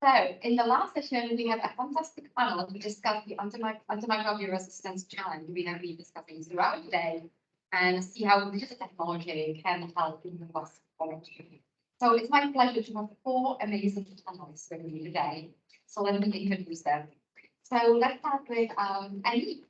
So in the last session, we had a fantastic panel to discuss the antimicrobial resistance challenge we have been discussing throughout the day and see how digital technology can help in the cost quality. So it's my pleasure to have 4 amazing panelists with me today. So let me introduce them. So let's start with Annie.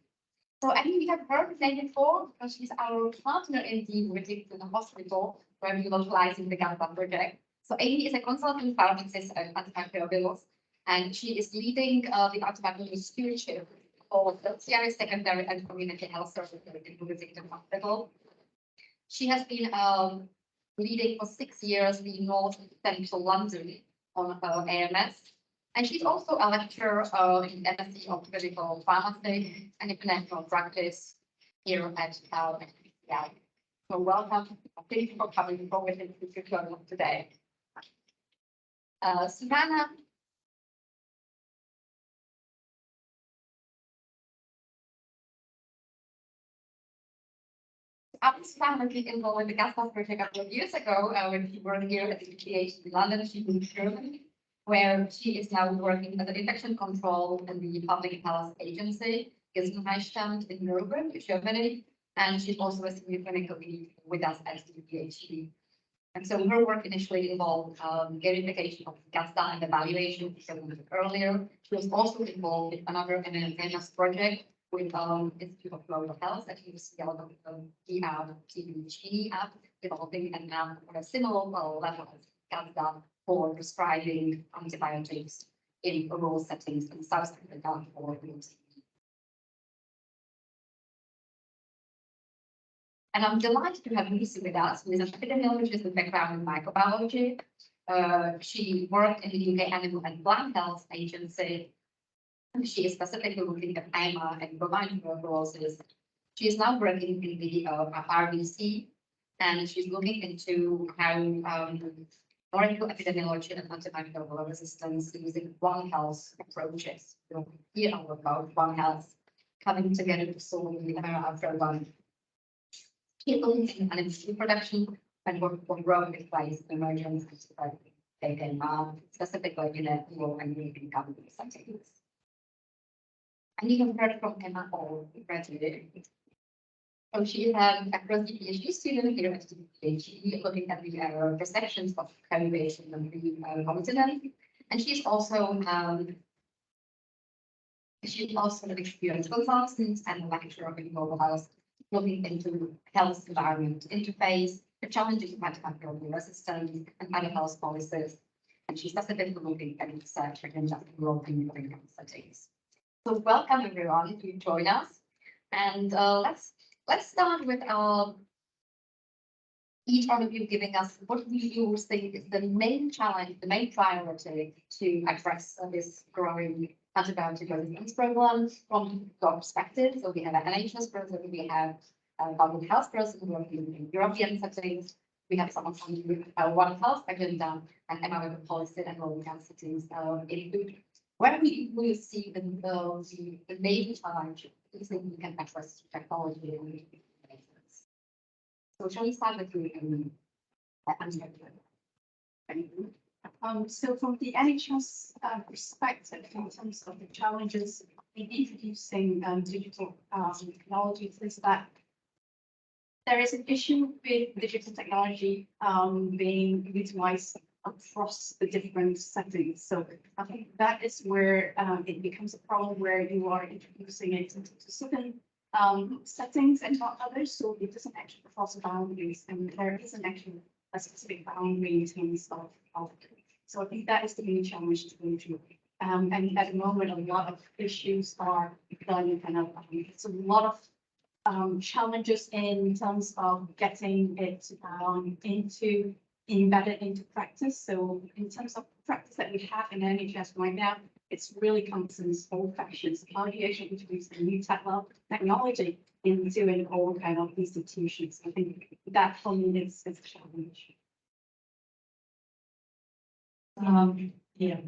So Annie, we have heard her name before because she's our partner in the hospital where we're localizing the GABA project. So Amy is a consultant pharmacist at Antimicrobials, and she is leading the antimicrobial stewardship for tertiary, secondary, and community health services in the hospital. She has been leading for 6 years the North Central London on AMS, and she's also a lecturer in MSc of Clinical Pharmacy and International Practice here at IPI. So welcome. Thank you for coming forward and to join us today. Susanna. Susanna was involved in the gas project a couple of years ago when she worked here at the dPHE in London. She's in Germany, where she is now working as an infection control in the public health agency, Gesundheitsamt in Nuremberg, Germany, and she's also a senior clinical lead with us at dPHE. And so her work initially involved gamification of gas data and evaluation, as I mentioned earlier. She was also involved in another NHS project with Institute of Global Health that used the TBG app, developing an app on a similar level as gas data for prescribing antibiotics in rural settings in South Africa for use. And I'm delighted to have Lucy with us, who is an epidemiologist with background in microbiology. She worked in the UK Animal and Plant Health Agency. She is specifically looking at AMA and bovine tuberculosis. She is now working in the RBC, and she's looking into how molecular epidemiology and antimicrobial resistance using One Health approaches. We'll hear all about One Health coming together to solve the after people in animal production and work for growing place emergence and specifically in a rural and European government settings. And you have heard from Emma already. So she is a graduate PhD student here at the dPHE, looking at the perceptions of COVID in the continent. And she's also an experienced consultant and a lecturer in global health, looking into health environment interface, the challenges of antimicrobial resistance, and other health policies. And she's specifically looking at research against rural and European settings. So welcome everyone to join us. And let's start with each one of you giving us what you think is the main challenge, the main priority to address this growing antibiotic resistance problem from your perspective. So we have an NHS person, we have a public health person working in European settings, we have someone from One Health agenda and MRO policy and global health settings in food. Where we see the main challenge is that we can address technology and basis. So shall we start with you? So from the NHS perspective, in terms of the challenges in introducing digital technologies, is that there is an issue with digital technology being utilized across the different settings. So I think that is where it becomes a problem, where you are introducing it into certain settings and not others. So it doesn't actually cross boundaries, and there isn't actually a specific boundary in terms of so I think that is the main challenge to go through. And at the moment, a lot of issues are done kind of, it's a lot of challenges in terms of getting it embedded into practice. So in terms of practice that we have in NHS right now, it's really concerns old fashioned. How do you actually introduce a new technology into an old kind of institutions? I think that for me is a challenge. Yeah.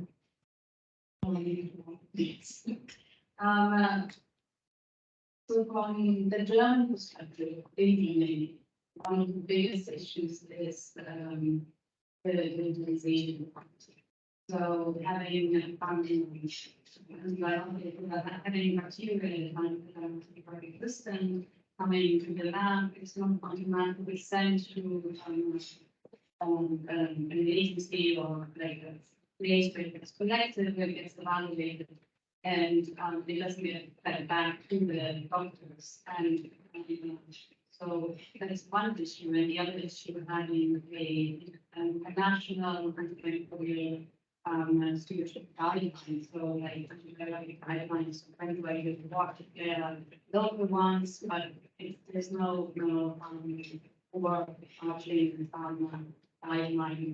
So from the German perspective, one of the biggest issues is the utilization of So having having bacteria antimicrobial resistant coming to the lab, it's not automatically sent to an agency or like a place where it's collected, where it gets evaluated, and it doesn't get fed back to the doctors. And so that is one issue, and the other issue having a national antimicrobial stewardship guidelines. So like antibiotic guidelines, regulated what there are local ones, but there's no overarching guideline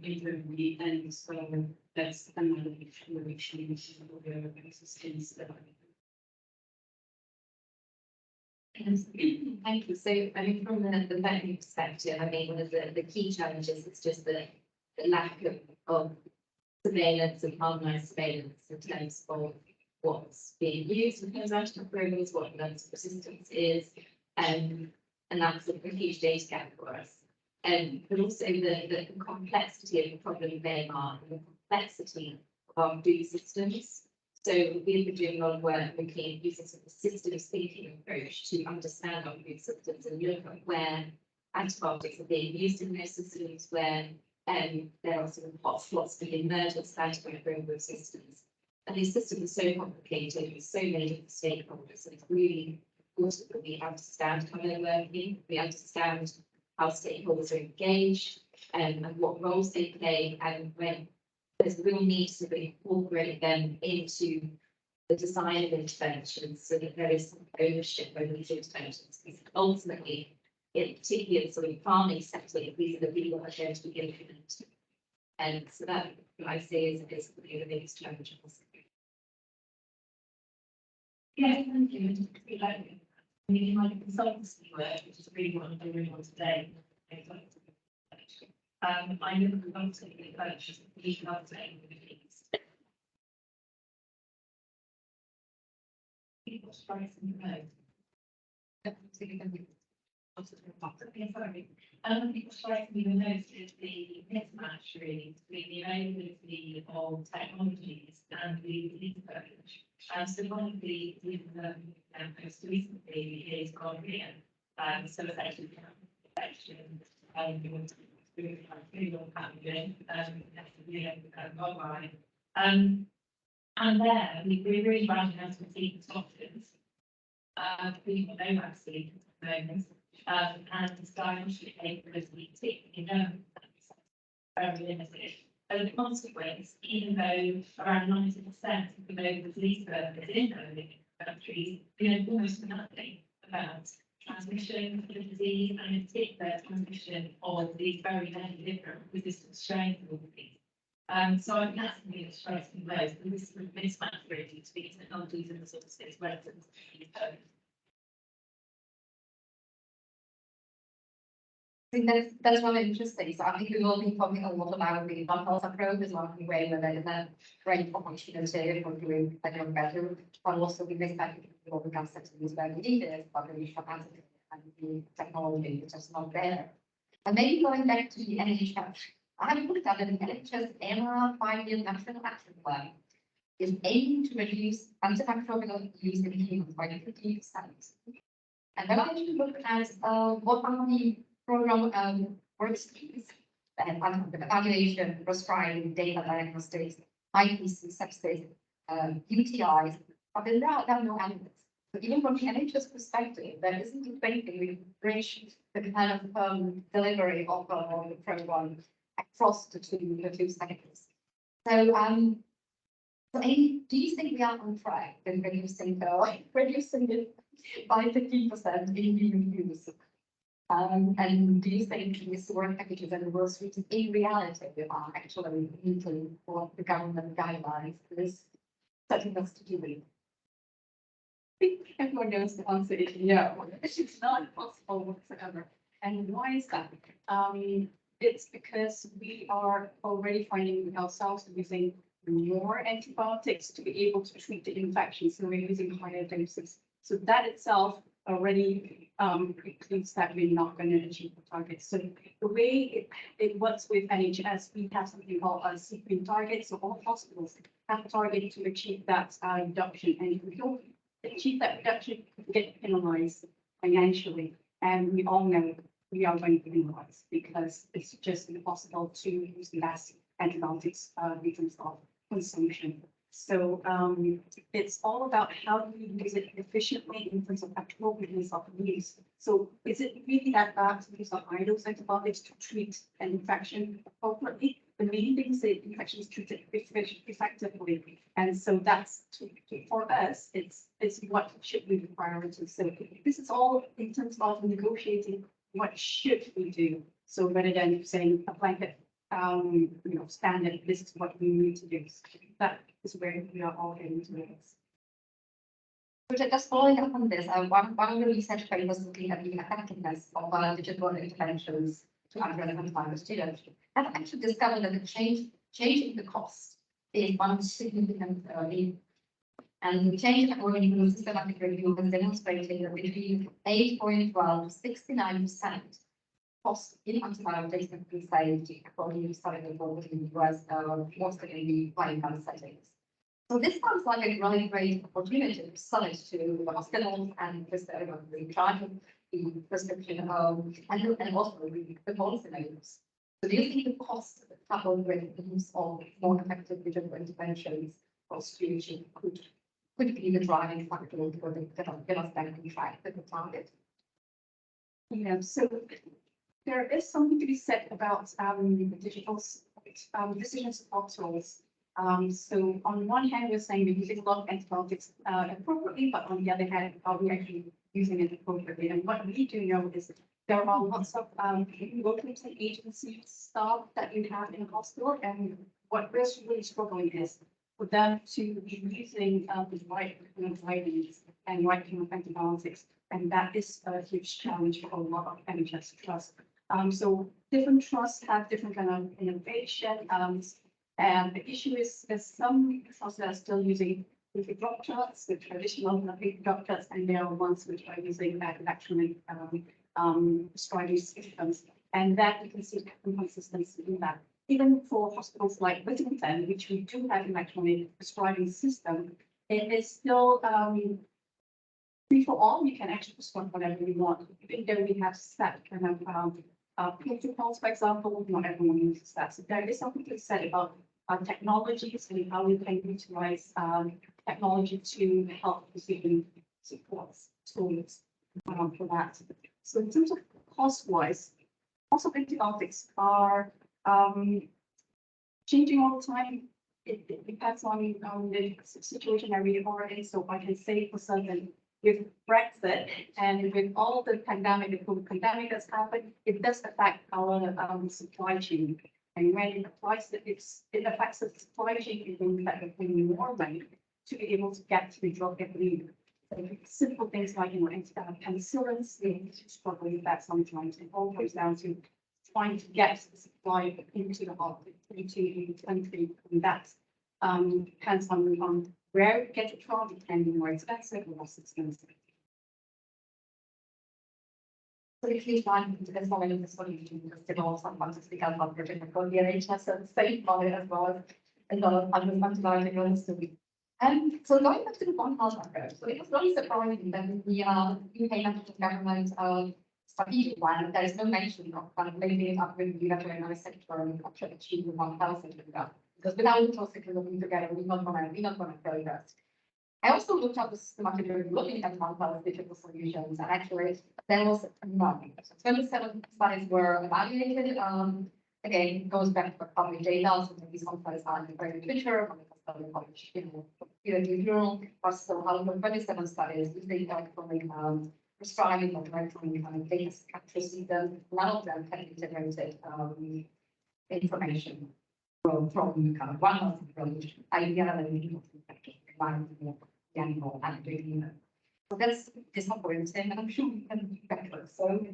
internally, and so that's another issue which needs to be resistance. Thank you. So, I mean, from the veterinary perspective, I mean, one of the key challenges is just the lack of surveillance and harmonised surveillance in terms of what's being used in terms of antimicrobials, what levels of resistance is, and that's a huge data gap for us. But also the complexity of the problem they are, and the complexity of our food systems. So we've been doing a lot of work looking at using sort of systems thinking approach to understand our food systems and look at where antibiotics are being used in those systems, where there are sort of hotspots for the emergence of antimicrobial resistance. And these systems are so complicated with so many different stakeholders, and it's really important that we understand how they're working, we understand how stakeholders are engaged, and what roles they play, and when there's a real need to sort of incorporate them into the design of interventions so that there is some ownership over these interventions. Because ultimately, particularly in sort of farming setting, these are the people that are going to be implemented. And so that, what I say, is really the biggest challenge. Yeah, thank you. I mean, my consultancy work, which is really what I'm doing on today. I look at consulting approach as a legal update with these. What strikes me the most? What strikes me the most is the mismatch really between the availability of technologies and the legal approach. So one of the most recently is gonorrhea. So effectively, infection, packaging, mobile. And there we're really running out of treatment options. We have no vaccine at the moment, and diagnostic capability, very limited. As a consequence, even though around 90% of the global disease burden is in developing countries, we know almost nothing about transmission of the disease, and in particular transmission of these very many different resistant strains of the disease. So I think that's something that strikes me most, and this is a mismatch really between technologies and resources relative to these burden. I think that's really interesting. So I think we will be talking a lot about the One Health approach as one way where there is a great opportunity for doing better, but also we expect people to become subsidies where we need it, but the capacity and the technology is just not there. And maybe going back to the NHS, I have looked at the NHS ERA 5-year national action plan is aiming to reduce antimicrobial use in humans by 50%. And then I actually looked at what are the program work streams and evaluation, prescribing, data diagnostics, IP&C, sepsis, UTIs, but there are no evidence. So even from the NHS perspective, there isn't anything we bridge the kind of delivery of the program across the two sectors. So, Amy, do you think we are on track in reducing it by 15% in human use? And do you think these work packages and work streams in reality are actually meeting what the government guidelines is setting us to do? I think everyone knows the answer is no. It's not possible whatsoever. And why is that? It's because we are already finding ourselves using more antibiotics to be able to treat the infection. So we're using higher doses. So that itself already includes that we're not going to achieve the target. So the way it works with NHS, we have something called a CPIN target. So all hospitals have a target to achieve that reduction. And if we don't achieve that reduction, we get penalized financially. And we all know we are going to be penalized because it's just impossible to use less antibiotics in terms of consumption. So it's all about how do you use it efficiently in terms of appropriateness of use. So is it really that bad to use a high dose antibiotics to treat an infection appropriately? The main thing is that infection is treated effectively. And so that's for us, it's what should be the priority. So this is all in terms of negotiating what should we do. So rather than saying a blanket standard, this is what we need to do. That is where we are all heading towards. So just following up on this, one of the research papers looking at the effectiveness of digital interventions to address antiviral students have actually discovered that the change in the cost is one significant lead. And the change according to the systematic review has demonstrated that between 8.12 to 69% cost in antibiotics have been saved according to study reports in the US, mostly in the clinical settings. So this sounds like a great opportunity to sell it to the hospitals and the charge of the prescription and also the policymakers. So do you think the cost coupled with the use of more effective digital interventions for stewardship could be the driving factor for the get us back on track with the target? Yeah, so there is something to be said about the digital decision support tools. So on one hand, we're saying we're using a lot of antibiotics appropriately, but on the other hand, are we actually using it appropriately? And what we do know is that there are lots of local agency staff that you have in a hospital, and what we're really struggling is for them to be using the right kind of guidance and right kind of antibiotics, and that is a huge challenge for a lot of NHS trusts. So different trusts have different kind of innovation. And the issue is that some trusts are still using paper drop charts, the traditional paper drop charts, and there are ones which are using electronic prescribing systems. And that you can see inconsistency in that. Even for hospitals like Whittington, which we do have an electronic prescribing system, it is still free for all. You can actually prescribe whatever you want. Even though we have set kind of protocols, for example, not everyone uses that. So there is something to be said about technologies and how we can utilize technology to help receiving support tools for that. So in terms of cost-wise, cost of antibiotics are changing all the time. It depends on the situation that we are in. So I can say for certain, with Brexit and with all the pandemic, the COVID pandemic that's happened, it does affect our supply chain. And when it applies, it affects the supply chain, it will affect more money to be able to get to the drug that we need. So simple things like penicillins, they struggle with that sometimes. It all comes down to trying to get the supply into the hospital, into the country, and that depends on where you get it from, it can be more expensive or less expensive. So if you find this moment of the solution, just develop some fantastic about project for the NHS and save money as well as other antibiotics. So going back to the One Health approach, so it was really surprising that the UK national government strategic plan, there is no mention of kind of linking it up with the veterinary sector and actually achieve the One Health agenda. Because without the sector working together, we're not gonna progress. I also looked up the systematic review looking at One Health digital solutions, and actually there was none. So 27 studies were evaluated. Again, it goes back to public data, so maybe some studies are in the very literature, some published, peer-reviewed journal, but still out of 27 studies, we think that from prescribing or directing data capture systems, none of them can integrate information from kind of One Health approach, idea that we need to environment, the animal, and the so that's disappointing, and I'm sure we can do better. So,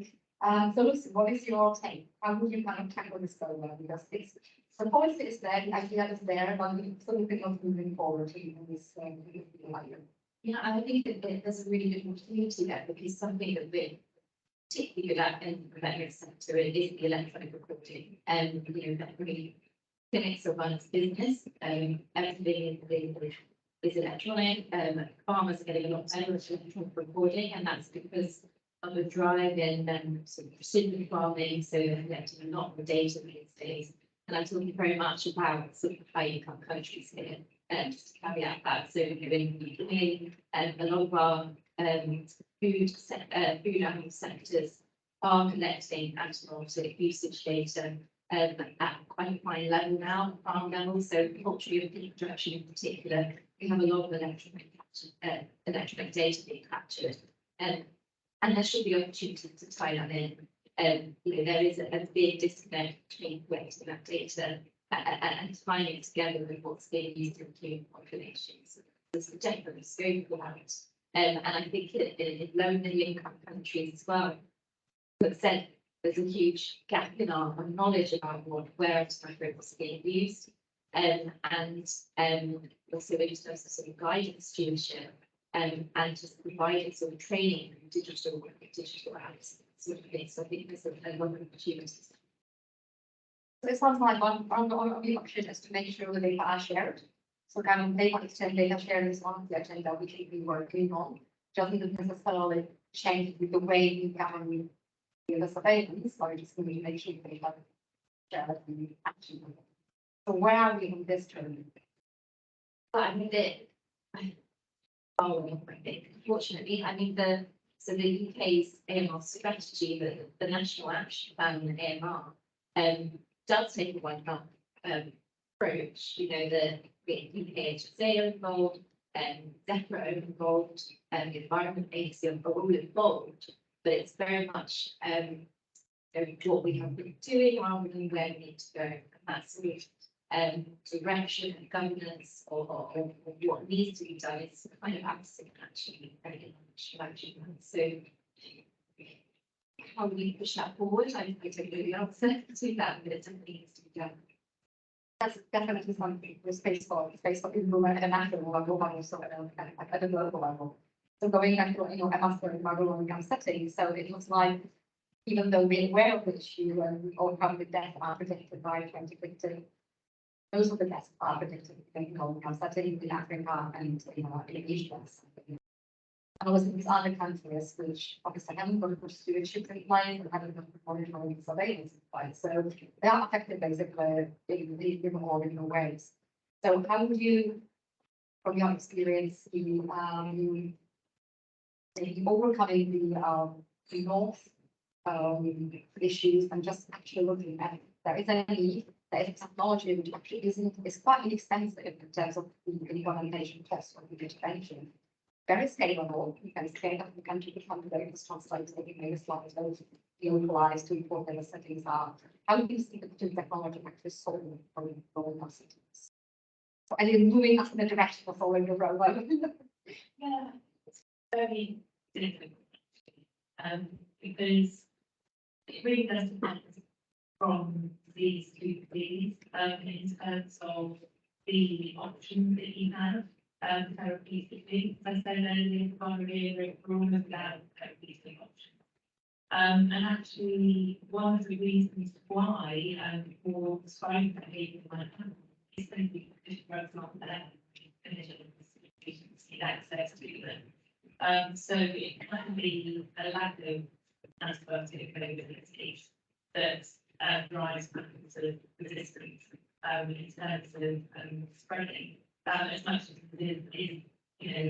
so Lucy, what is your take? How would you kind of tackle this problem? Because it's the policy is there, the idea is there, but we absolutely not moving forward in this area. Yeah, I think that there's a really good opportunity there because something that we're particularly good at in the veterinary sector is the electronic recording. And, veterinary clinics are run as business, everything is electronic, farmers are getting a lot better at electronic recording, and that's because of a drive in sort of precision farming, so they're collecting a lot more data these days. And I'm talking very much about sort of high income countries here, just to caveat that. So in the UK, a lot of our food animal sectors are collecting antibiotic usage data at quite a fine level now, farm level. So poultry and pig production in particular, we have a lot of electronic data being captured. And there should be opportunity to tie that in. There is a big disconnect between collecting that data and tying it together with what's being used in human populations. There's a definite scope for that. And I think in low and middle income countries as well, but said there's a huge gap in our knowledge about where antimicrobials are being used. And also in terms of sort of guidance stewardship and just providing sort of training and digital apps sort of thing. So I think there's a lot of opportunities. So it sounds like one of the options is to make sure that data are shared. So kind of data exchange, data sharing is one of the agenda we should be working on. Doesn't necessarily change the way we can do the surveillance, so just going to make sure they have shared the action. So where are we on this journey? I mean, fortunately, I mean, the UK's AMR strategy, the National Action Plan on AMR, does take a one-health approach. The dPHE are involved, DEFRA are involved, the Environment Agency are all involved, but it's very much what we have been doing rather than where we need to go. And that's sort of direction and governance or what needs to be done is kind of absent actually very much. So how do we push that forward? I don't know the answer to that, but it definitely needs to be done. That's definitely something with space for improvement at a national level, but also at a global level. So going back to a master in low income setting, so it looks like even though we're aware of the issue and we all probably deaths are predicted by 2050, most of the deaths are predicted in low income setting in Africa and in Asia. And obviously these other countries which obviously haven't got good stewardship in place and haven't got monitoring and surveillance in place. So they are affected basically in all different ways. So how would you, from your experience, overcoming the north issues and just actually looking at there is a need, there is a technology which actually is quite inexpensive in terms of the implementation cost of the intervention. Very scalable, you can scale up the country to fund the translated in the slides, those localized to important settings are. How do you see the technology actually solving for settings? So are you moving us in the direction of following the roadmap? Yeah, it's very difficult, because it really does depend from these two things, in terms of the options that you have. Therapeutically, as I said earlier, we're all about therapeutic options. And actually, one of the reasons why for prescribing behaviour might happen is simply because drugs aren't there, patients need access to them. So it can be a lack of antibiotic availability that drives sort of resistance in terms of spreading. As much as it is,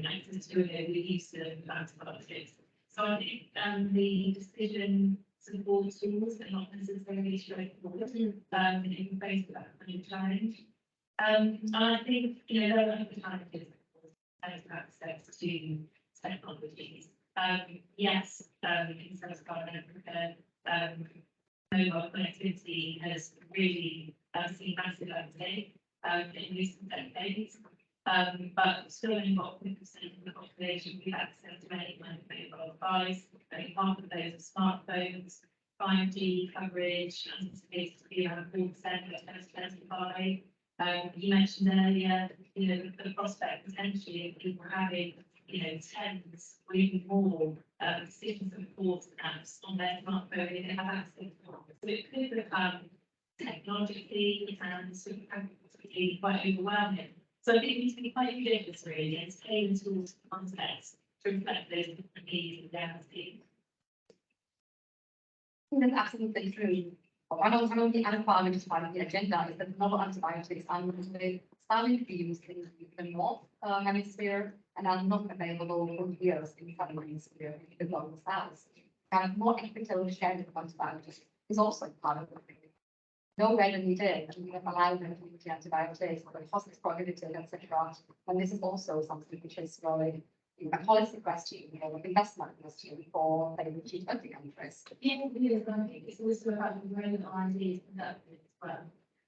access to it, the use of antibiotics. So I think the decision support tools are not necessarily straightforward in the face of that kind of challenge. And I think, there are other challenges as access to technologies. Yes, in terms of our Africa, mobile connectivity has really seen massive uptake in recent decades, but still only about 50% of the population with access to any kind of mobile device. Only half of those are smartphones. 5G coverage anticipated to be around 4% by 2025. You mentioned earlier, the prospect potentially of people having tens or even more decision support apps on their smartphone if they have access to it. So it could become technologically and sort of practically quite overwhelming. So I think we need to be quite judicious really and tailor tools to context to reflect those different needs and realities. That's absolutely true. One of the other part which is part of the agenda is that novel antibiotics are starting to be used in the North Hemisphere and are not available for years in the Southern Hemisphere, in the global South. And more equitable sharing of antibiotics is also part of the thing. No readily did, and we have allowed them to use the antibiotics, or the cost is prohibited, etc. And this is also something which is really a policy question or an investment question for the chief funding countries. Yeah, it's also about the growing ideas and that as well.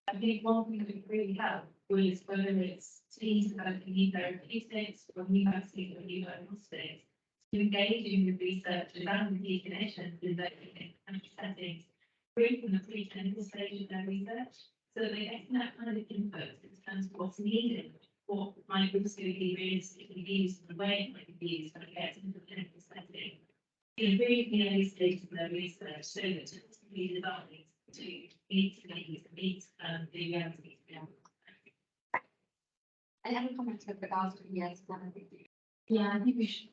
I think one thing that would really help was whether it's teams developing new therapeutics or new vaccines or new diagnostics, to engage in the research around the clinicians in those country settings, bring from the preclinical stage of their research, so that they get that kind of input in terms of what's needed, what might also be realistically used, and the way it might be used when it gets into the clinical setting. Really the early stage of their research so that it's be designed to meet needs, meet the realities. I have a comment with regards to yes, Yeah, I think we should,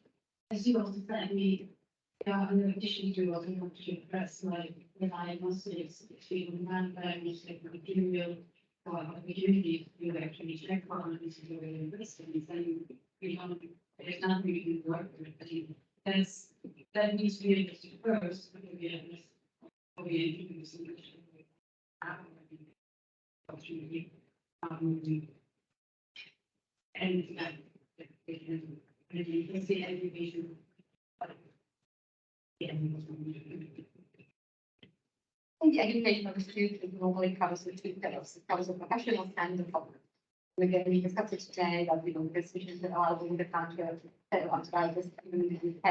as you also said, in addition to what we want to address, like the diagnostics between non-diagnostic material, we do need to actually check on this investments, and there's nothing we can work with. That needs to be understood first, but we introduce and that you can see education. Yeah. The education of the student normally covers the two pillars. It covers the professionals and the public. We discussed it today that this which is allowed in the country of antibiotics even in the UK.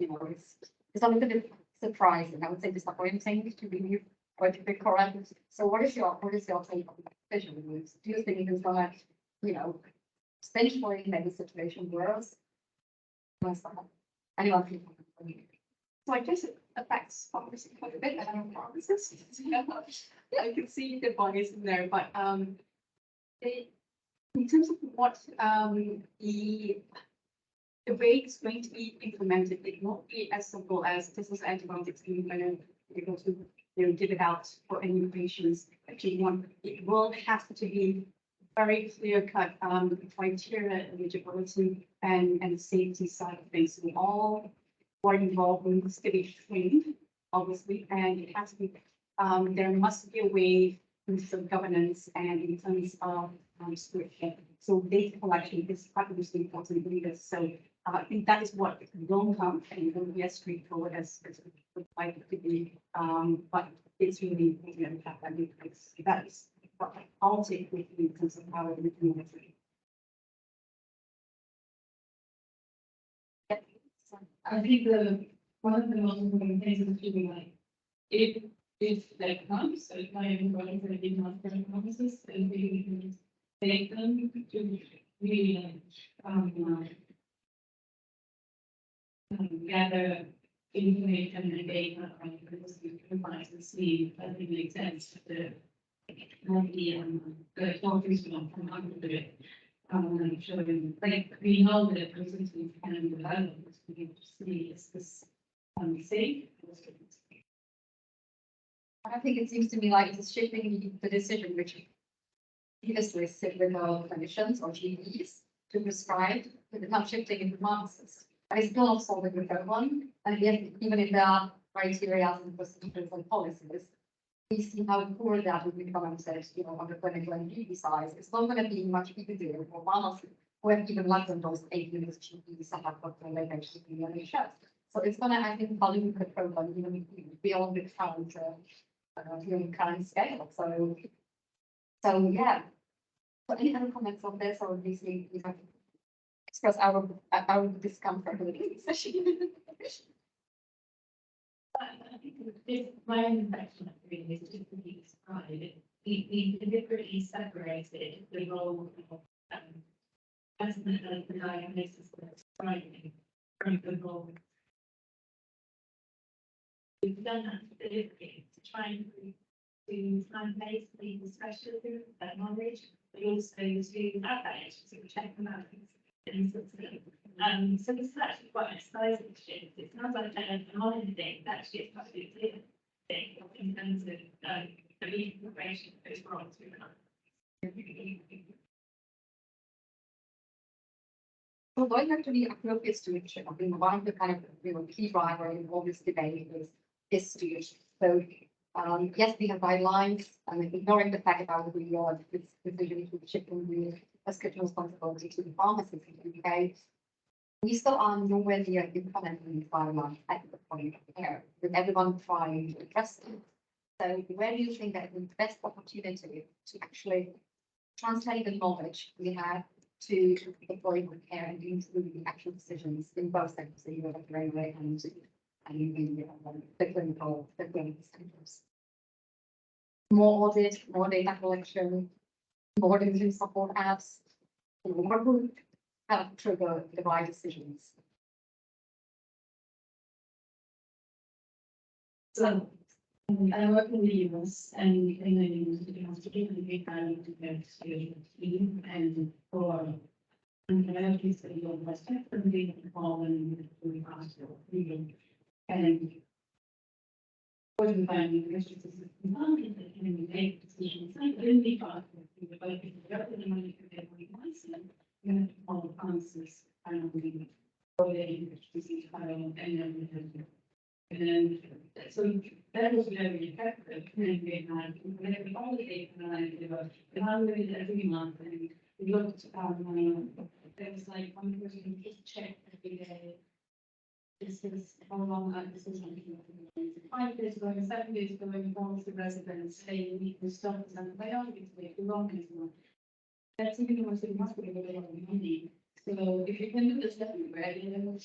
It's a little bit surprising. I would say disappointing to be or to be correct. So what is your take on the decision? Do you think it's gonna, essentially make the situation worse? Anyone can comment? So I guess it affects pharmacy quite a bit, and I'm pharmacist. I can see the bias in there, but in terms of what the way it's going to be implemented, it won't be as simple as this is antibiotics and you're going to be able to give it out for any patients that you want. It will have to be very clear cut criteria, eligibility and safety side of things. So all are involved in this to be trained, obviously, and it has to be there must be a way in terms of governance and in terms of stewardship. So data collection is obviously important leaders. So I think that is what will come and it will be as straightforward as it would like it to be. But it's really important to have that in place. That's what I'll take with you in terms of how it implements it. I think one of the most important things is to be like, if they come, so if not everybody for the non-profit promises, and we can take them to really gather information and data on the compliance and see that it makes sense to the talking from under it. Showing, like, we know that persons can develop this, we need to see is this safe. I think it seems to me like it's shifting the decision which previously sit with our clinicians or GPs to prescribe, but it's not shifting into pharmacists. And it's still not solving the third one. And yet, even if there are criteria and procedures and policies, we see how poor that would become on the clinical and GP side. It's not going to be much easier for pharmacists who have even less than those 8 years GPs that have got the leverage in the NHS. So it's going to, I think, pollute the program even beyond the current scale. So yeah. So any other comments on this, or obviously we have to express our discomfort with this session? I think this my infection really is just to be described. We deliberately separated the role of estimate of the diagnosis of prescribing from the role. We've done that deliberately to try and basically the specialism, that knowledge, but also to have that agency to check them out. So this is actually quite an exciting shift. It sounds like a common thing, but actually it's quite a clear thing in terms of the information that goes wrong through that. Well, going back to the appropriate stewardship, I think one of the kind of key driver in all this debate is stewardship. So yes, we have guidelines, and ignoring the fact about the decision to shift from the prescription responsibility to the pharmacist in the UK, we still are nowhere near implementing these guidelines at the point of care, with everyone trying to address them. So where do you think that is the best opportunity to actually translate the knowledge we have to deploy good care and include the actual decisions in both sectors, the veterinary and the clinical centers? More audit, more data collection, more decision support apps, what will help trigger the right decisions? So, I work in the US and in the US, particularly value to go to team and for antibiotics that you're respectively involved in hospital and what we find in the is component that can make decisions like only part of the both the money for their license and all the pharmacists and the disease file and then so that was very effective. And we all the evaluated every month and we looked there was like one person who just checked every day. This is how long this is 5 days going, 7 days going, calls the residents, hey, we need to stop this antibiotics, make the wrong one. That's even more so much for the money. So if you can do this everywhere, then it would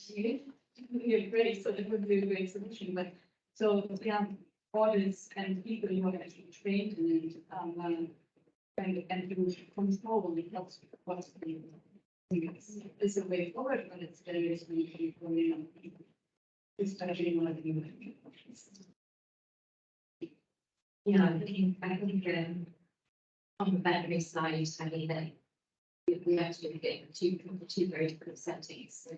be a great, so it would be a great solution. But so we have audits and people who are actually trained in it, and who control the health what's being. It's a way forward, but it's very easy for me, especially one of the Yeah, I think on the veterinary side, I mean, that we actually get two very different settings. So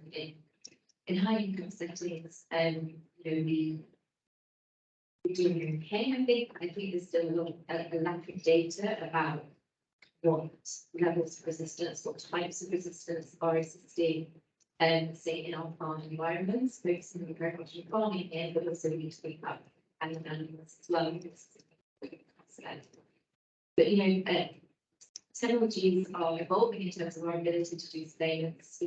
in high income settings, we're doing okay, I think. I think there's still a lack of data about what levels of resistance, what types of resistance are existing, say in our farm environments, focusing very much on farming here, but also we need to think about animals as well. But technologies are evolving in terms of our ability to do surveillance,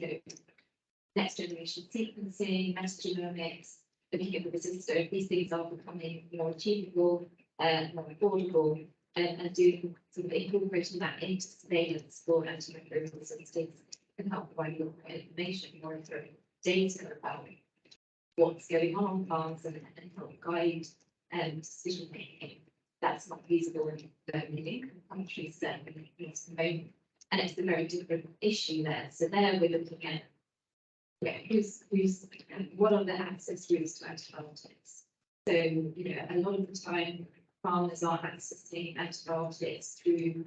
next generation sequencing, metagenomics, behaviour resistance. These things are becoming more achievable, more affordable, and doing sort of incorporating that into surveillance for antimicrobial resistance can help provide more information, more data about what's going on farms and help guide decision making. That's not feasible in many countries, certainly at the moment. And it's a very different issue there. So there we're looking at what are the access routes to antibiotics. So, a lot of the time farmers are accessing antibiotics through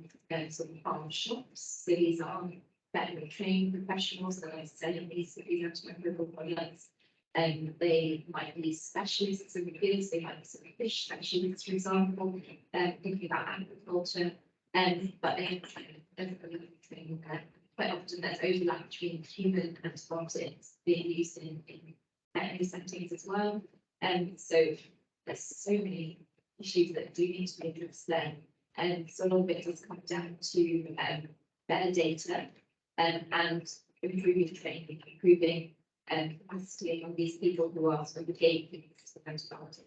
sort of farm shops. So these are veterinary trained professionals that are selling these antimicrobial products. And they might be specialists in the fields, they might be sort of fish specialists, for example, thinking about agriculture. But then quite often there's overlap between human antibiotics being used in veterinary settings as well. So there's so many issues that do need to be addressed there. And so a lot of it does come down to better data and improving training, improving capacity on these people who are sort of the gatekeepers of antibiotics.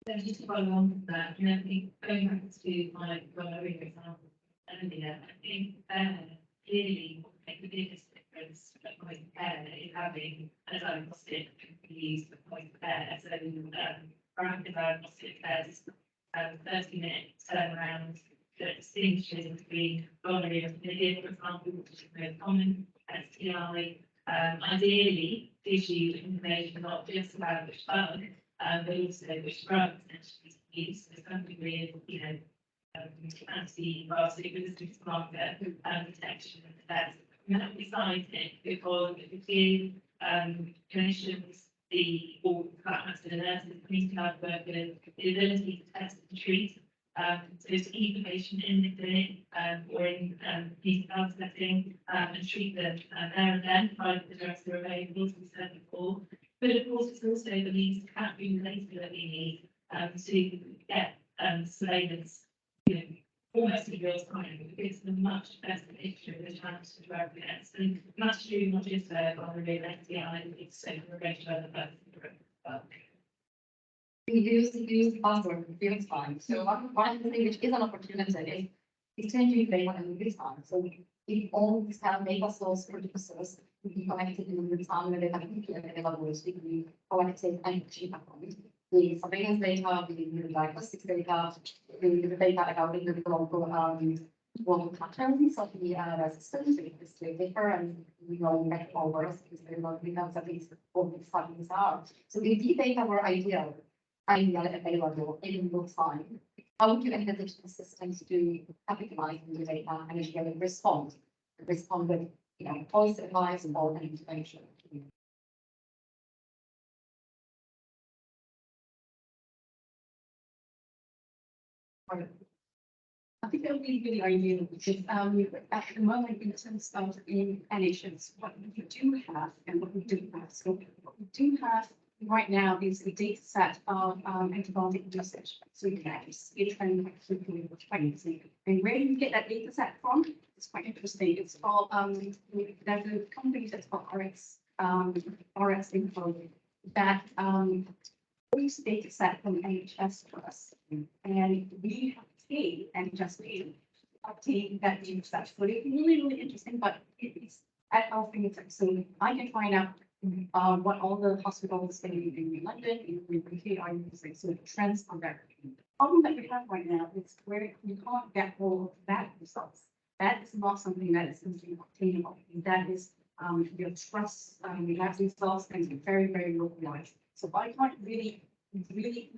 Just to follow on from that, I think going back to my gonorrhea example earlier, I think clearly what makes the biggest difference at point of care is having a diagnostic used at point of care. So rapid diagnostic tests, 30-minute turnaround, that distinguishes between gonorrhea and chlamydia, for example, which is the most common STI. Ideally, gives you information not just about which bug, but also which drug essentially to use. So some degree of, antibiotic resistance marker detection and effects. And that's exciting because it gives clinicians or perhaps the nurses, community health workers, the ability to test and treat. So to keep the patient in the clinic or in community health setting and treat them there and then, provided the drugs are available, as we said before. But of course, it's also the means of capturing the data that we need to get surveillance, almost in real time. It gives them a much better picture of the challenge to drug against. And that's true not just for gonorrhea and STI, it's so for a range of other bugs. We use the buzzword real time. So one of the things which is an opportunity is changing data in real time. So if all these kind of data source producers will be connected in real time where they have EPM available, so we can collected and cheap account. The surveillance data, the diagnostics data, the data about the global patterns of the resistance, which is differ, and we know that all worse because we know that these all these studies are. So if the data were ideal available in real time, how would you envisage the systems to capitalize on the data and actually respond with, policy advice or an intervention? I think that would be really ideal because at the moment in terms of in NHS, what we do have and what we do have. So what we do have right now is a data set of antibiotic usage. So you can actually see a trend quite quickly with pregnancy. And where do you get that data set from? It's quite interesting. It's called there's a company that's called RX Info that brings data set from NHS to us. And we have paid NHS paid obtain that data set. So it's really, really interesting, but it's at our fingertips. So I can find out what all the hospitals in London, in UK are using, so the trends are there. The problem that we have right now is where you can't get all of that results. That is not something that is easily obtainable. That is your trust, we have results and it's very, very localized. So I can't really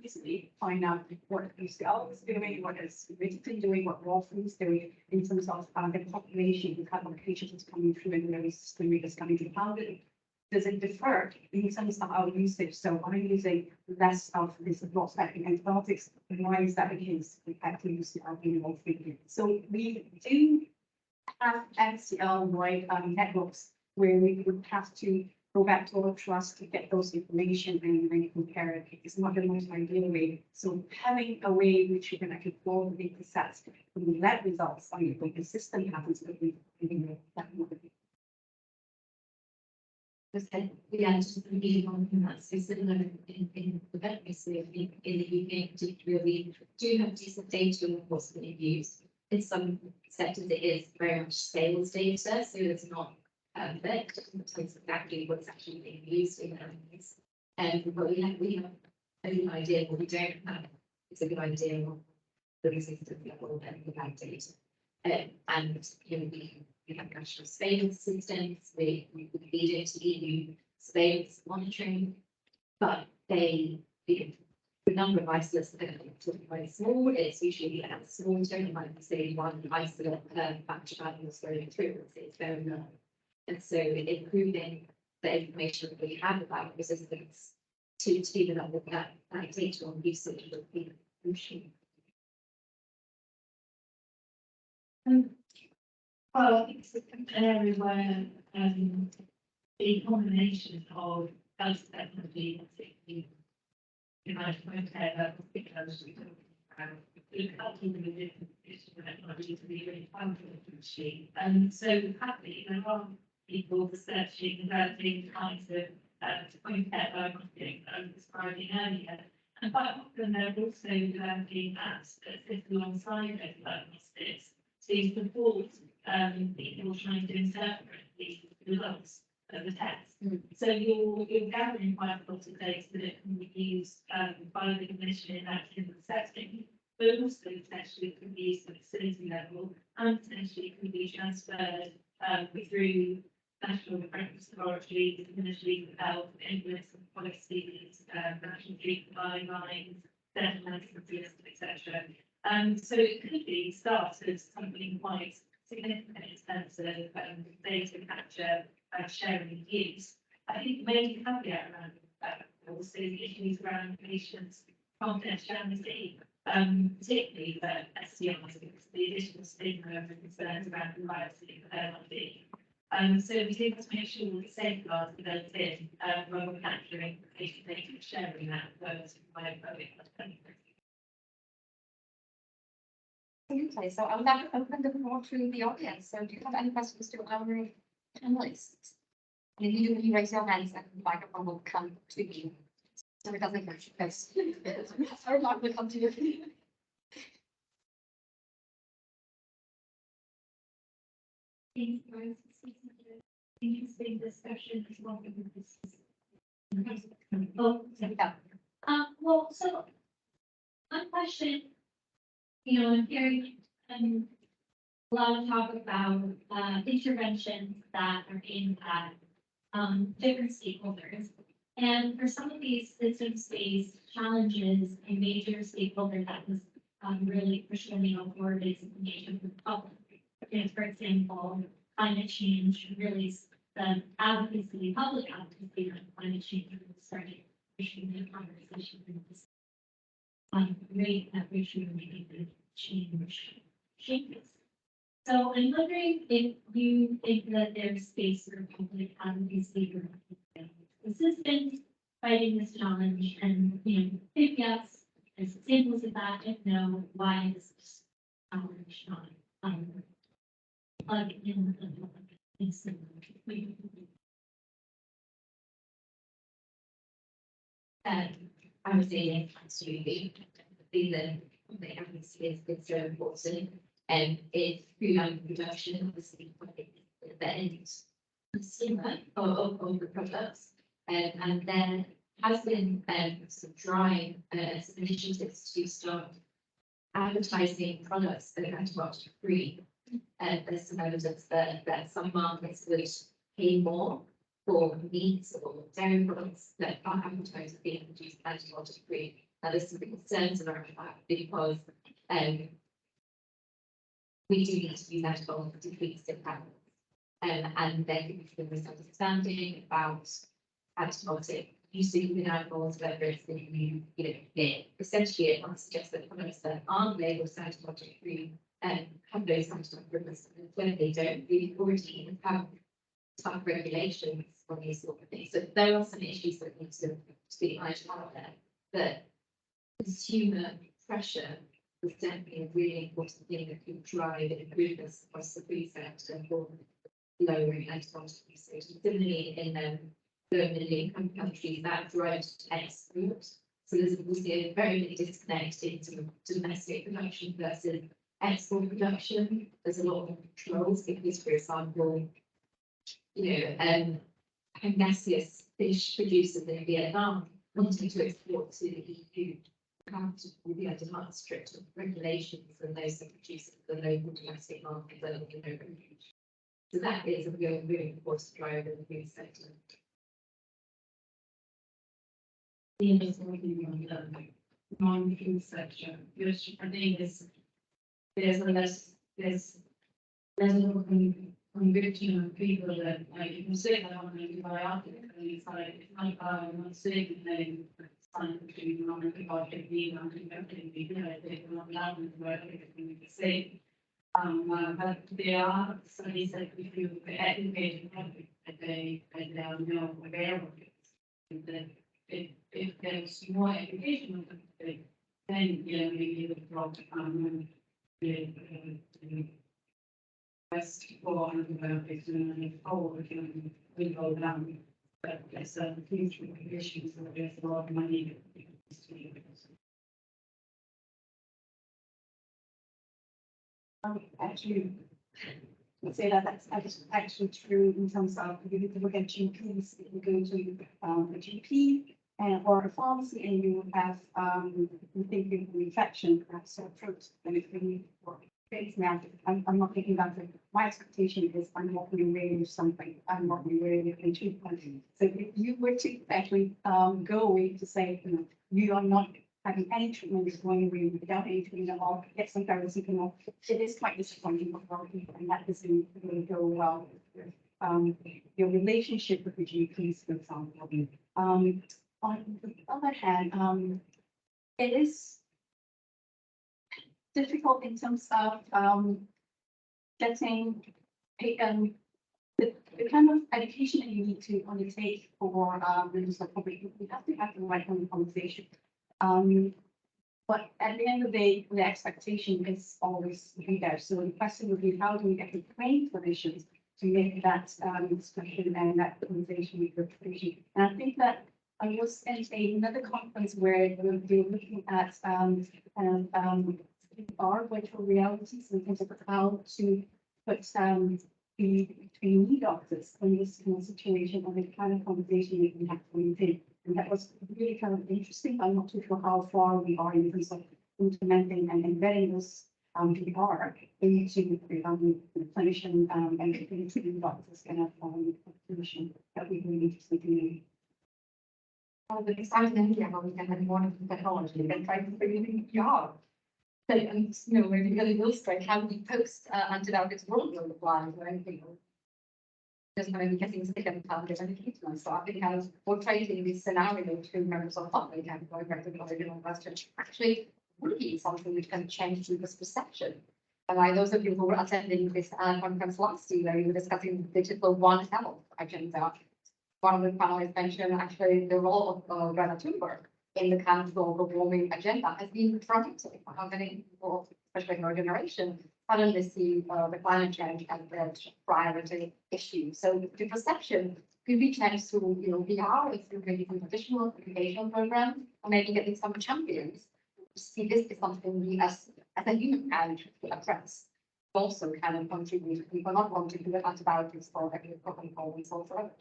easily find out what UCL is doing, what is Richardson doing, what Walton is doing in terms of the population, the type of patients coming through and where the system is coming to. How does it differ in terms of our usage? So I'm using less of this broad-spectrum antibiotics. Why is that the case compared to UCL in Walton? So we do have MCL-wide networks where we would have to go back to our trust to get those information and then compare it. It's not the most ideal way. So having a way which you can actually pull the data sets from the lab results, I mean, the system happens to be that would be. Yeah, just reading on from that, so similar in the veterinary field, in the UK particularly, we do have decent data on what's being used. In some sectors, it is very much sales data, so it's not perfect in terms of exactly what's actually being used in animals. But we have a good idea. What we don't have is a good idea of the resistance level and the bad data. And we have national surveillance systems, we feed into EU surveillance monitoring, but the number of isolates that are very small. It's usually a small term, like say one isolate per batch of animals going through, it's very low. And so improving the information that we have about resistance to the level that data on usage would be crucial. Well, I think it's an area where the combination of health technology, particularly management care, because we talk about helping with different technology to be really functional to achieve. And so happy there are people researching and developing kinds of point care diagnostics that I was describing earlier. And quite often they're also developing apps that sit alongside those diagnostics to support people trying to interpret the results of the test. So you're gathering quite a lot of data that can be used by the clinician in that clinical setting. but also potentially it can be used at facility level and potentially it can be transferred through national practice laboratories, Ministry of Health, influence of policies, national treatment guidelines, dental licenses, etc. So it could be start as something quite significant in terms of data capture, sharing and use. I think the main caveat around that also the issues around patients' confidentiality, particularly for SDRs, because the additional stigma and concerns around the privacy of their well-being. So we do have to make sure the safeguards are built in when we're capturing patient data and sharing that with those who might have Okay, so I'm now open the floor to the audience. So do you have any questions to our panelists? And if you do, you raise your hands and the microphone will come to you. So it doesn't hurt your face. Our mic will come to you. Interesting discussion as well. Yeah. Well, so one question, I'm hearing a lot of talk about interventions that are aimed at different stakeholders. And for some of these systems-based challenges, a major stakeholder that was really pushing on board is engagement with the public. For example, climate change really the advocacy, public advocacy on climate change really started pushing the conversation in this rate at which we were making the changes. So I'm wondering if you think that there's space for public advocacy or assistance fighting this challenge, and if yes, as examples of that, if no, why is this challenge not plug in I would say absolutely. The advocacy is so important. It's food production, obviously, the end consumer of the products. And there has been some drive, some initiatives to start advertising products that are antibiotic free. There's some evidence that some markets would pay more for meats or dairy products that are advertised as being produced antibiotic free. Now, there's some concerns around that because we do need to use antibiotics to treat sick animals. And there could be some misunderstanding about antibiotic usage in animals, whether it's in essentially it might suggest that products that aren't labeled as antibiotic free have those antibiotic resistance. When they don't, we already have tough regulations on these sort of things. So there are some issues that need to be ironed out there. But consumer pressure is definitely a really important thing that can drive improvements across the food sector for lowering antibiotic usage. Similarly, in low middle income countries, that drives export. So there's obviously a very big disconnect into domestic production versus export production. There's a lot of controls because, for example, Pangasius fish producers in Vietnam wanting to export to the EU have to be under much stricter regulations than those that produce the local domestic market. So that is a really important driver in the food sector. Non-food sector, which I think there's little conviction of people that like if you say that on an antibiotic and it's like I'm not sick and then it's time to non-antibiotic being antibiotic they don't allow antibiotic to be safe. But there are studies that if you educate the public that they are now aware of it, that if there's more education on it, then maybe the drop request for antibiotics and will go down. But there's a huge issues, so there's a lot of money. Actually, I'd say that that's actually true in terms of if you look at GPs, if you go to a GP, and or a pharmacy and you have you think you have an infection, that's a fruit, and if you need for things now, I'm not thinking about it. My expectation is I'm walking away with something. I'm walking away with a treatment. So if you were to actually go away to say, you know, you are not having any treatment, is going away without any treatment at all, get some paracetamol, it is quite disappointing for people, and that doesn't really go well with your relationship with the GPs, for example. On the other hand, it is difficult in terms of getting the kind of education that you need to undertake for members of the public. You have to have the right kind of conversation. But at the end of the day, the expectation is always be there. So the question would be, how do we get the trained clinicians to make that discussion and that conversation with the patient? And I think that I was in another conference where they were looking at our virtual realities in terms of how to put the between doctors in this kind of situation and the kind of conversation we can have to maintain. And that was really kind of interesting. I'm not too sure how far we are in terms of implementing and embedding this VR into the clinician and into the doctors kind of clinician that we really interested in. The exciting idea how we can have more technology and try to bring it in VR. So, and you know, maybe really illustrate how we post antibiotics won't apply or anything. Just kind of getting sick and target and treatment. So I think kind of portraying this scenario to members of the public and going back to the original question actually would be something which can change people's perception. And like those of you who were attending this conference last year, we were discussing digital One Health agenda. One of the panelists mentioned actually the role of Greta Thunberg in the kind of global warming agenda has been dramatic. How many people, especially our generation, suddenly see the climate change as the priority issue. So the perception could be changed through, you know, VR, through maybe some additional educational programs, or maybe getting some champions to see this is something we as a human kind to address. Also kind of contribute. People not want to do antibiotics for every problem and so forth.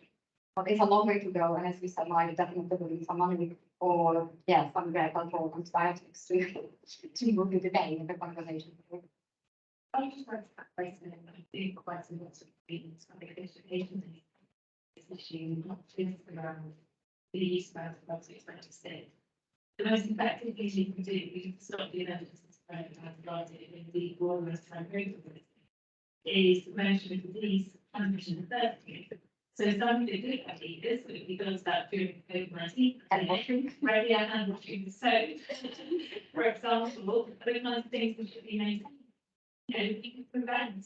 But it's a long way to go, and as we said, like definitely will be some money or some great control antibiotics to move the debate and the conversation. I just want to place in a big question lots of things, I think education is issue, not just around the use of antibiotics, like you said. The most effective thing you can do is stop the evidence of antibiotic in the broadest time is prevention of disease transmission and therapy. So something to do about this, because that during COVID-19 pandemic, radio and washing. So, for example, those kinds of things that should be maintained. You know, you can prevent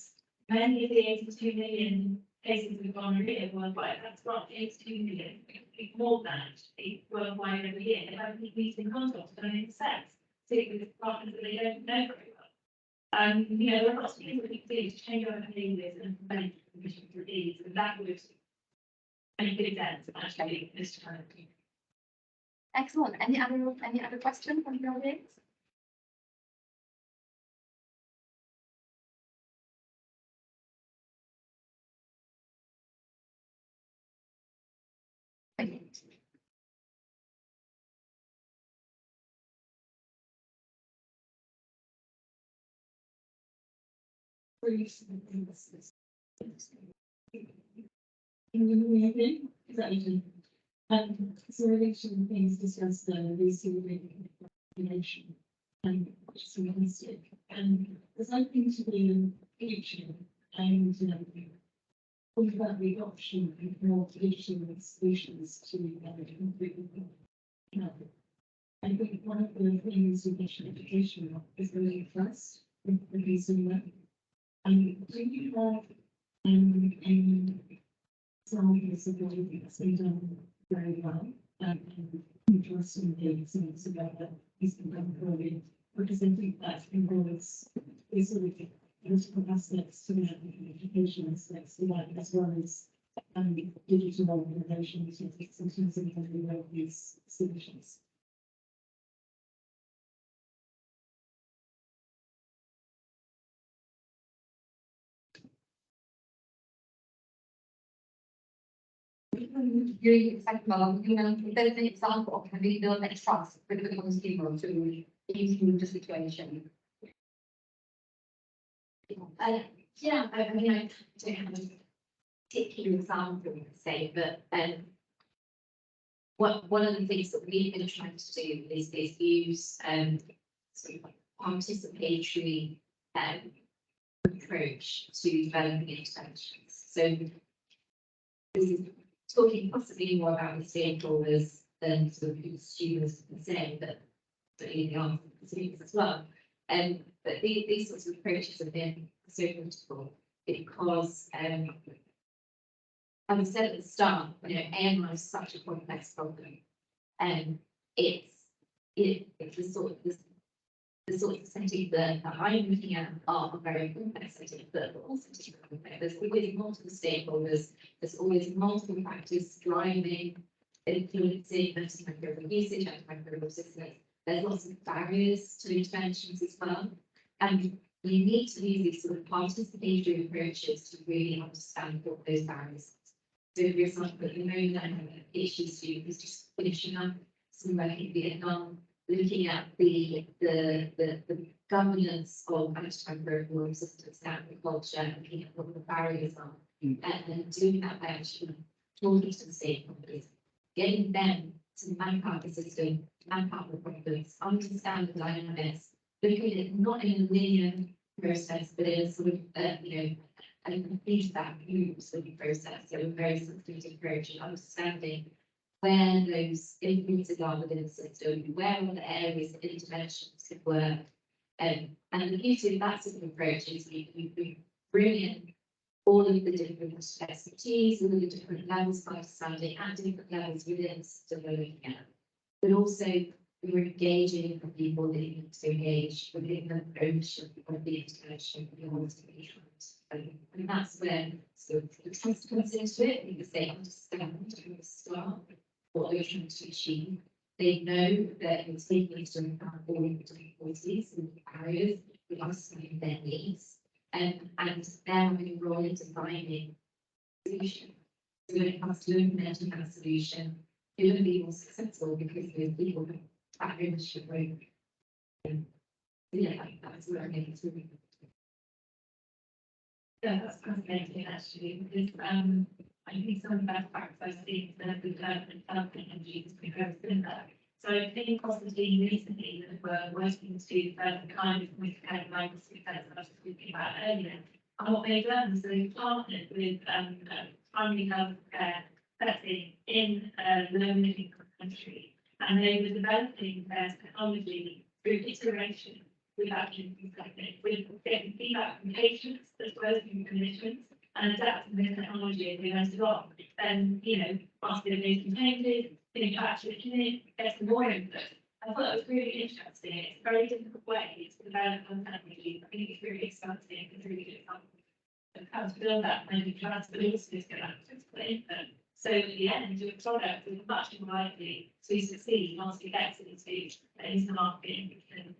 many of the 82 million cases of gonorrhea worldwide. That's not 82 million. It's more than that worldwide every year. They have people eating condoms, don't have sex, particularly with partners that they don't know very well. You know, there are lots of things that we can do to change our behaviours and prevent transmission of disease, and that would make a big dent actually this kind of thing. Excellent. Any other questions from the audience? So relation things discussed the receiving information and which is realistic. And there's nothing to be in future and think about the adoption of more traditional solutions to health. I think one of the things with education is really trust with the consumer. And do you have any examples of what you think has been done very well and interesting things about that is become early? Because I think that involves these sort of political aspects to that, education aspects to that, as well as digital innovations and sometimes in the these solutions. really excitement, there's an example of having built that trust with the consumer to improve the situation. Yeah, I mean, I don't have a particular example to say, but one of the things that we've been trying to do is use sort of participatory approach to developing interventions. So this is talking possibly more about the stakeholders than sort of consumers per se, but certainly the answer to consumers as well. But these sorts of approaches have been so critical because, as I said at the start, AMR is such a complex problem, and it's the sort of setting that I'm looking at are very complex settings, but also complex. There's always multiple stakeholders. There's always multiple factors driving, influencing antimicrobial usage, antimicrobial resistance. There's lots of barriers to interventions as well, and you need to use these sort of participatory approaches to really understand what those barriers are. So, for example, at the moment, I have an PhD student who's just finishing up some work in Vietnam, looking at the governance of antimicrobial resistance agriculture, looking at what the barriers are, and then doing that by actually talking to the stakeholders, getting them to map out the system, map out the problems, understand the dynamics, looking at it not in a linear process, but in a sort of, a feedback loop sort of process. So a very systematic approach and understanding where those influences are within the system, where are the areas that interventions could work. And the beauty of that sort of approach is you bring in all of the different expertise, all of the different levels of understanding at different levels within the system we're looking at. But also you're engaging the people that you need to engage within the ownership of the intervention you want to be trying to. And that's where sort of the trust comes into it, because they understand from the start what they're trying to achieve. They know that it's taking into account all of the difficulties and barriers, we understand their needs, and they're having a role in designing a solution. So when it comes to implementing that solution, you're going to be more successful because those people have that ownership role. Yeah, that's where I think it's really good. Yeah, that's fascinating actually, because I think some of the best practice I've seen that we've learned in developing energy has been very similar. So I think across the team recently that we're working to develop the kind of communicative language that I was speaking about earlier. And what they've done is they've partnered with primary health care setting in the low-income country, and they were developing their technology through iteration with actions with getting feedback from patients as well as from clinicians, and adapting the technology as we went along. Then, whilst they're making changes, getting back to the clinic, getting more input. I thought it was really interesting. It's a very difficult way to develop technology. I think it's really exciting. It's really good example of how to build that kind of trust, but also to get that critical input. So at the end, your product is much more likely to succeed once it gets into the market and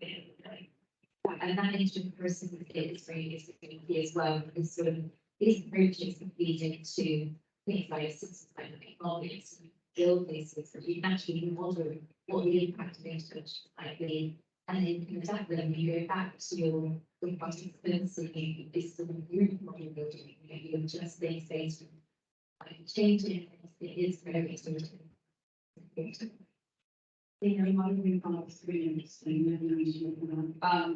and that engine process is really key as well, because sort of these approaches can feed into things like systems like economics, build these systems. You can actually model what the impact of interventions might be, and then you can adapt them. You go back to your participants and you this sort of group model building. You adjust things based on changing. It is very important. Modeling was really interesting.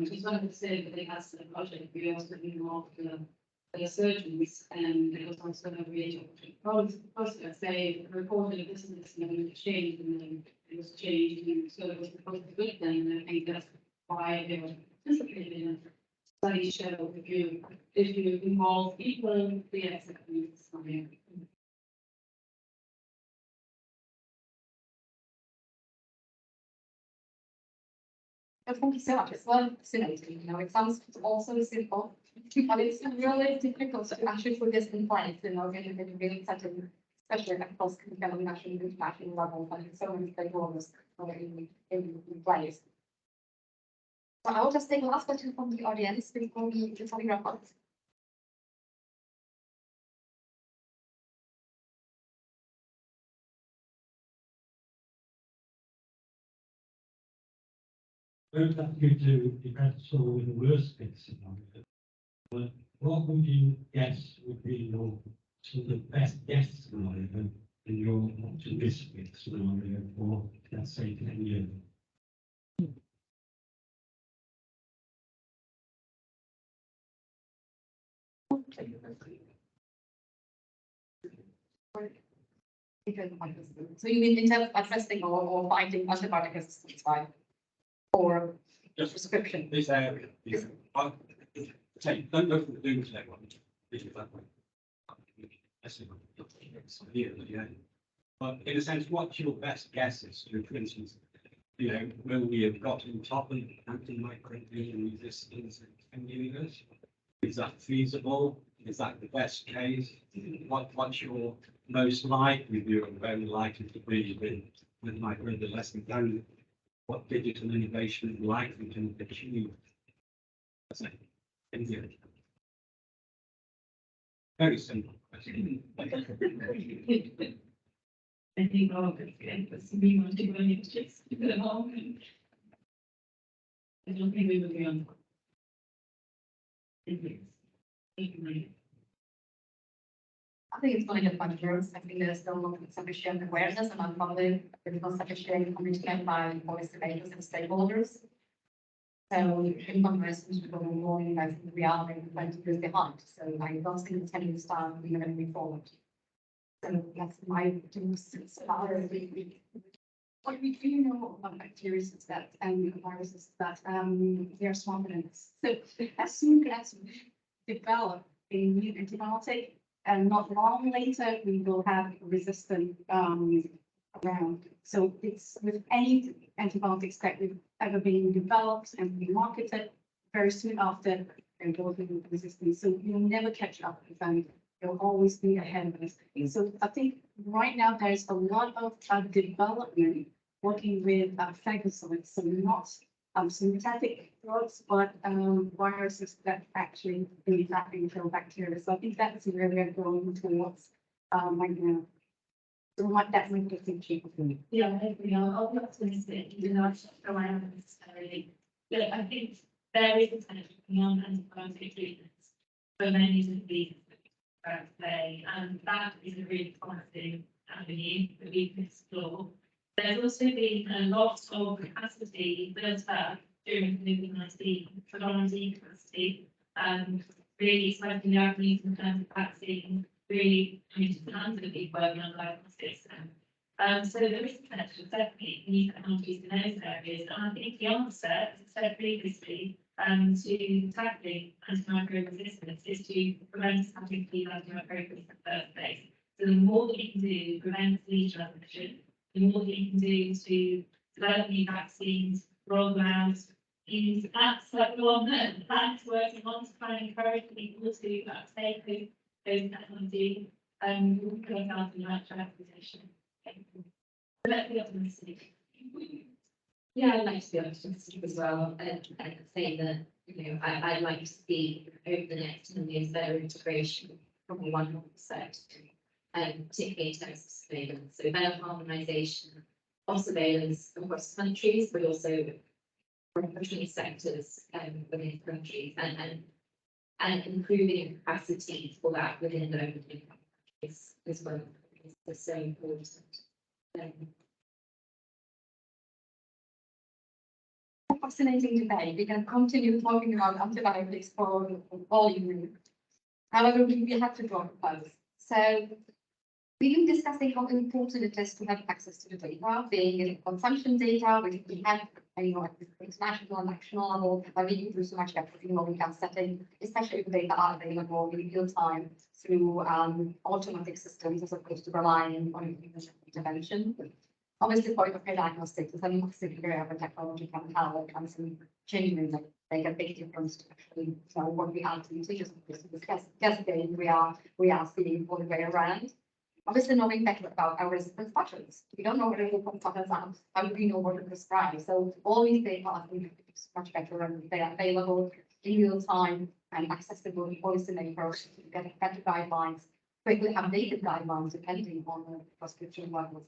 Just wanted to say that they had a project. We also involved the surgeons, and it was also a really process. They reported a business and it changed, and then it was changed, and so it was supposed to be good then. And I think that's why they were participating in a study show. If you involve people, the acceptance is something. Thank you so much. It's well fascinating. It sounds also simple, but it's really difficult to actually put this in place. It's really exciting, especially across kind of national and international levels, and so many stakeholders in place. So I will just take a last question from the audience before we do something wrap up. Don't have you to depend solely on the worst case scenario. But what would you guess would be your sort of best guess scenario in your optimistic scenario for, let's say, 10 years? So you mean in terms of assessing or finding antibiotic resistance, right? Or Just prescription? this area. Don't go for the doomsday one. This is that one. But in a sense, what's your best guesses? For instance, will we have got on top of antimicrobial resistance in 10 years? Is that feasible? Is that the best case? What's your most likely view and very likely to be with microbial resistance? And what digital innovation is likely to achieve? Very simple question. I think all of it, but we want to go in just at the moment. I don't think we will be on. I think it's going to get much worse. I think there's still not sufficient awareness among public, there's not sufficient commitment by policymakers and stakeholders. So in comparison to global warming, I think we are maybe 20 years behind. So I don't think in 10 years time we're going to move forward. So that's my two cents about it. What we do know about bacteria is that viruses that they are small organisms. So as soon as we develop a new antibiotic, and not long later we will have resistant around. So it's with any antibiotics that have ever been developed and be marketed, very soon after they're going resistant. So you'll never catch up with them. You'll always be ahead of us. So I think right now there's a lot of development working with phagocytes, so not synthetic drugs, but viruses that actually impact and kill bacteria. So I think that's where we're going towards right now. So that's my thinking. Yeah, I agree. I'll be optimistic, even though I don't know necessarily. But I think there is potential beyond antibiotic treatments for many diseases that we today, and that is a really promising avenue that we can explore. There's also been a lot of capacity built up during COVID-19, predominantly capacity, really expanding the avenues in terms of vaccine, really coming to the hands of people working on diagnostics. So there is potential, definitely, new technologies in those areas. And I think the answer, as I said previously, to tackling antimicrobial resistance is to prevent having to be antimicrobial in the first place. So the more that we can do to prevent disease transmission, the more that you can do to develop new vaccines, roll them out, use apps like the one that Planet's working on to try and encourage people to take those technology, we'll put ourselves in the right track position. Let's be optimistic. Yeah, I'd like to be optimistic as well, and say that, I'd like to see over the next 10 years better integration from one set, particularly in terms of surveillance. So better harmonisation of surveillance across countries, but also between sectors within countries, and improving capacity for that within their own countries as well is so important. Fascinating debate. We can continue talking about antibiotics for volume. However, we have to draw a close. So we've been discussing how important it is to have access to the data, being it consumption data, which we have, at international and national level, but we can do so much better in what we can setting, especially if data are available in real time through automatic systems as opposed to relying on human intervention. Obviously, point of care diagnostics is a massive area where technology can help and some changes that make a big difference to actually what we ultimately just cascade we are seeing all the way around. Obviously, knowing better about our resistance patterns. We don't know where the patterns are. How do we know what to prescribe? So all these data are going to be much better and they are available in real time and accessible to policymakers to get better guidelines, quickly updated guidelines depending on the prescription levels.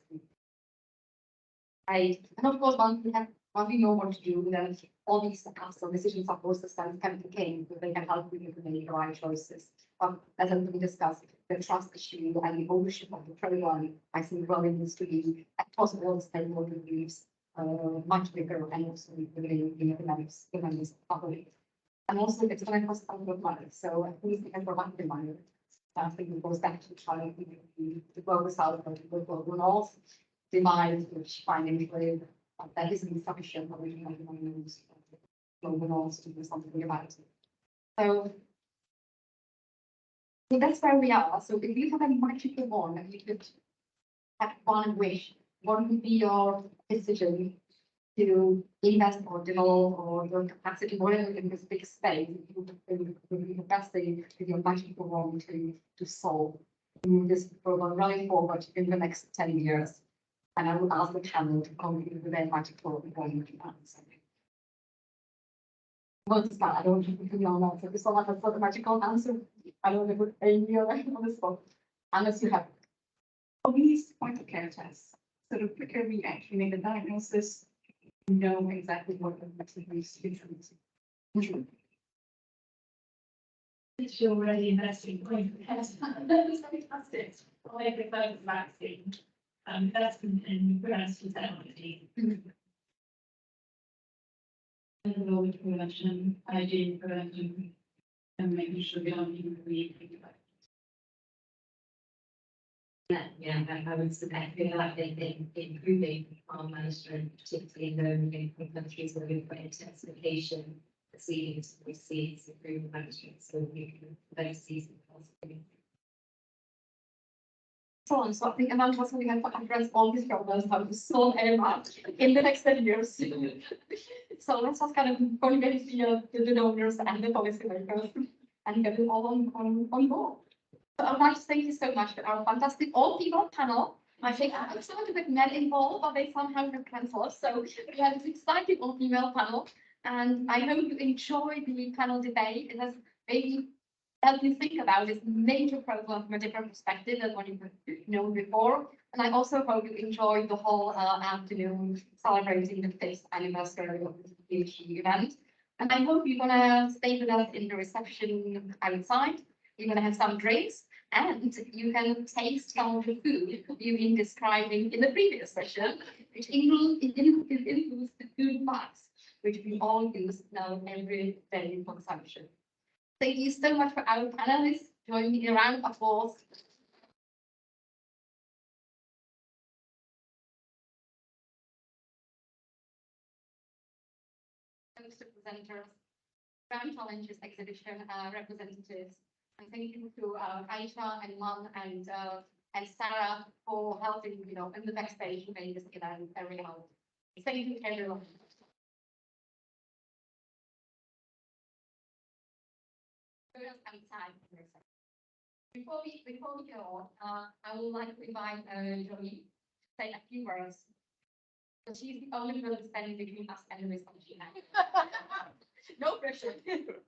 Right. And of course, once we have once we know what to do, then all these actual decision support systems can kick in, so they can help you to make the right choices. As we discussed, the trust issue and the ownership of the program, I think really needs to be across all stakeholder groups, much bigger, and also within the economics public. And also it's going to cost a lot of money, so at least we can provide the money. I think it goes back to trying to global south or the global north divide, which financially that isn't sufficient, but we can have the money to use global north to do something about it. So that's where we are. So if you have a magical wand and you could have one wish, what would be your decision to invest or develop or your capacity, whatever in this big space, would be the best thing with your magical wand to solve move this program running forward in the next 10 years? And I would ask the panel to contribute with their magical wand answer. What's that? I don't think you know that. So someone has got a magical answer. I don't know if it's Amy or on the spot, unless you have. We use point of care tests. So the quicker we actually make a diagnosis, we know exactly what the next is. If you're already investing in that's fantastic. I prefer the vaccine. Investment in preventive technology. Early prevention, hygiene prevention, and making sure we don't even really Yeah, I would feel like in improving our management, particularly in countries where we've got intensification, that's leading to disease, improving management, so we can prevent disease and possibly. So I think Amanda was going to address all these problems how to solve AMR in the next 10 years. So let's just kind of motivate the donors and the policymakers and get it all on board. So I'd like to thank you so much for our fantastic all-female panel. I think I started with men involved, but they somehow got cancelled. So we had this exciting all-female panel, and I hope you enjoyed the panel debate. It has maybe helped you think about this major problem from a different perspective than what you've known before. And I also hope you enjoyed the whole afternoon celebrating the 5th anniversary of the dPHE event. And I hope you're gonna stay with us in the reception outside. You're gonna have some drinks, and you can taste some of the food you've been describing in the previous session, which includes the food maps, which we all use now every day consumption. Thank you so much for our panelists. Join me in a round of applause. Thanks to presenters, Grand Challenges exhibition representatives, and thank you to Aisha and Mum and Sarah for helping, in the backstage to make this event a reality. Thank you, everyone. Before we go on, I would like to invite Joey to say a few words. So she's the only person standing between us and the reception. No pressure.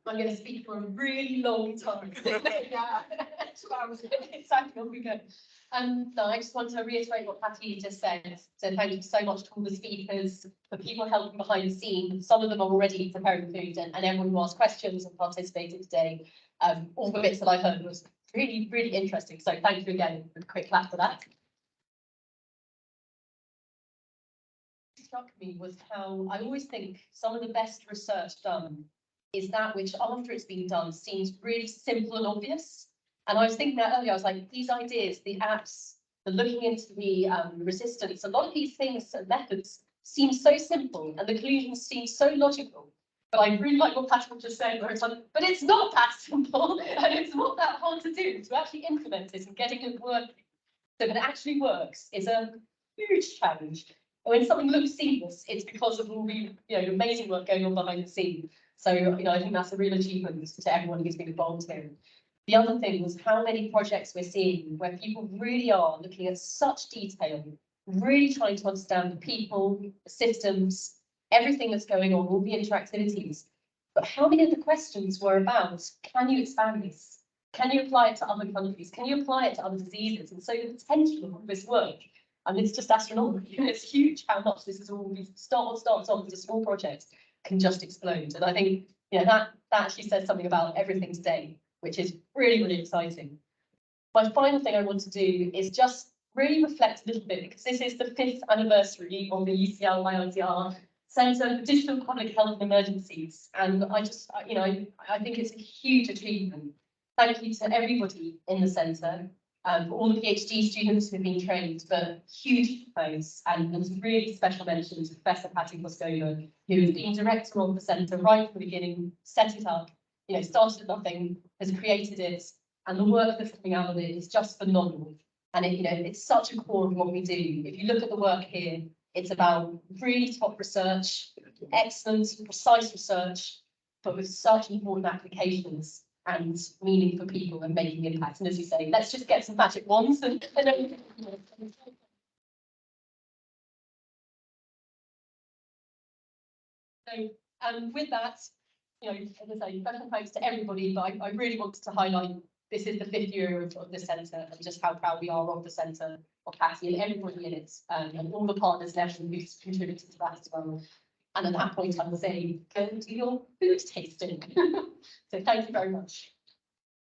I'm going to speak for a really long time. Yeah. 2 hours. Exactly. Off we go. No, I just want to reiterate what Patty just said. So thank you so much to all the speakers, for people helping behind the scenes. Some of them are already preparing food, and everyone who asked questions and participated today. All the bits that I heard was really, really interesting. So thank you again, and a quick clap for that. Struck me was how I always think some of the best research done is that which, after it's been done, seems really simple and obvious. And I was thinking that earlier, I was like, these ideas, the apps, the looking into the resistance, a lot of these things and methods seem so simple and the conclusions seem so logical. But I really like what Patrick just said, where it's like, but it's not that simple and it's not that hard to do, to actually implement it and getting it working. So that it actually works is a huge challenge. When something looks seamless, it's because of all the amazing work going on behind the scenes. So I think that's a real achievement to everyone who's been involved here. The other thing was how many projects we're seeing where people really are looking at such detail, really trying to understand the people, the systems, everything that's going on, all the interactivities. But how many of the questions were about, can you expand this? Can you apply it to other countries? Can you apply it to other diseases? And so the potential of this work, And it's just astronomical. It's huge how much this is all, these starts off as a small project can just explode. And I think, you know, that actually says something about everything today, which is really, really exciting. My final thing I want to do is just really reflect a little bit, because this is the 5th anniversary of the UCL-IITR Centre for Digital Public Health and Emergencies. And I just, you know, I think it's a huge achievement. Thank you to everybody in the centre, for all the PhD students who've been trained, but huge thanks and some really special mention to Professor Patty Koskova, who has been director of the centre right from the beginning, set it up, you know, started at nothing, has created it, and the work that's coming out of it is just phenomenal. And it, you know, it's such a core of what we do. If you look at the work here, it's about really top research, excellent, precise research, but with such important applications and meaning for people and making impact. And as you say, let's just get some magic wands and so, with that, you know, as I say, special thanks to everybody, but I really wanted to highlight this is the 5th year of the centre and just how proud we are of the centre, of Patty and everybody in it, and all the partners left who's contributed to that as well. And at that point, I will say, go do your food tasting. So thank you very much.